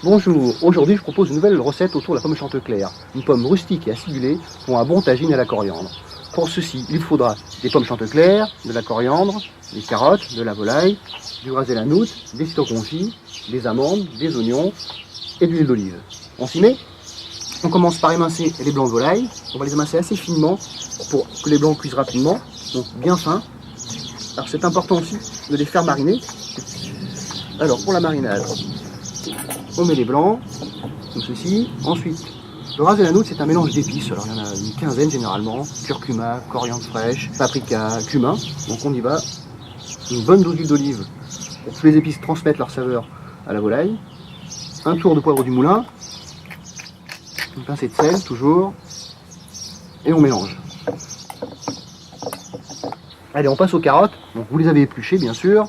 Bonjour, aujourd'hui je propose une nouvelle recette autour de la pomme Chantecler. Une pomme rustique et acidulée pour un bon tagine à la coriandre. Pour ceci, il faudra des pommes Chantecler, de la coriandre, des carottes, de la volaille, du ras et la noute, des citrons confits, des amandes, des oignons et de l'huile d'olive. On s'y met? On commence par émincer les blancs de volaille. On va les émincer assez finement pour que les blancs cuisent rapidement, donc bien fins. Alors c'est important aussi de les faire mariner. Alors pour la marinade, on met les blancs, comme ceci. Ensuite, le ras et la noute, c'est un mélange d'épices. Alors il y en a une quinzaine généralement. Curcuma, coriandre fraîche, paprika, cumin. Donc on y va. Une bonne dose d'huile d'olive pour que les épices transmettent leur saveur à la volaille. Un tour de poivre du moulin. Une pincée de sel, toujours. Et on mélange. Allez, on passe aux carottes. Donc vous les avez épluchées, bien sûr.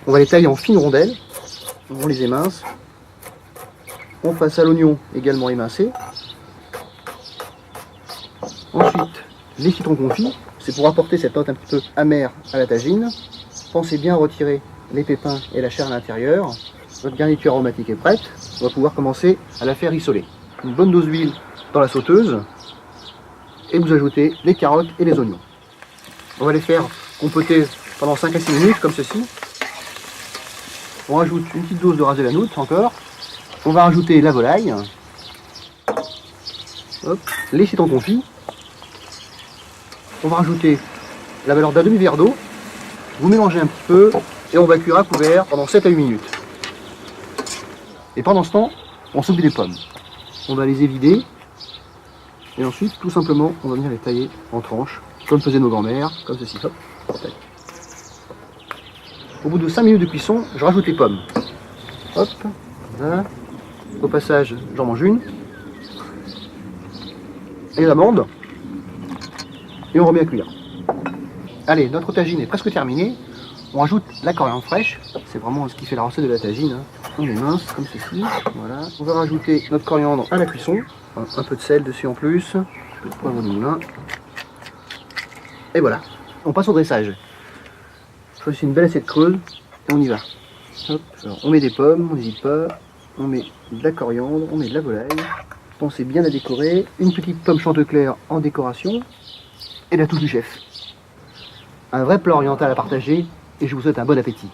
On va les tailler en fines rondelles. On les émince. On passe à l'oignon, également émincé. Ensuite, les citrons confits. C'est pour apporter cette note un petit peu amère à la tagine. Pensez bien à retirer les pépins et la chair à l'intérieur. Votre garniture aromatique est prête. On va pouvoir commencer à la faire rissoler. Une bonne dose d'huile dans la sauteuse. Et vous ajoutez les carottes et les oignons. On va les faire compoter pendant 5 à 6 minutes, comme ceci. On rajoute une petite dose de ras et la noute encore. On va rajouter la volaille. Hop, les citrons confits. On va rajouter la valeur d'un demi-verre d'eau. Vous mélangez un petit peu et on va cuire à couvert pendant 7 à 8 minutes. Et pendant ce temps, on s'occupe des pommes. On va les évider. Et ensuite, tout simplement, on va venir les tailler en tranches, comme faisaient nos grands-mères, comme ceci. Hop, tac. Au bout de 5 minutes de cuisson, je rajoute les pommes. Hop, voilà. Au passage, j'en mange une. Et l'amande. Et on remet à cuire. Allez, notre tagine est presque terminée. On rajoute la coriandre fraîche. C'est vraiment ce qui fait la recette de la tagine. On les mince comme ceci. Voilà. On va rajouter notre coriandre à la cuisson. Un peu de sel dessus en plus. Un peu de poivre de moulin. Et voilà. On passe au dressage. Je choisis une belle assiette creuse et on y va. Hop. Alors, on met des pommes, on n'hésite pas. On met de la coriandre, on met de la volaille. Pensez bien à décorer. Une petite pomme Chantecler en décoration. Et la touche du chef. Un vrai plat oriental à partager et je vous souhaite un bon appétit.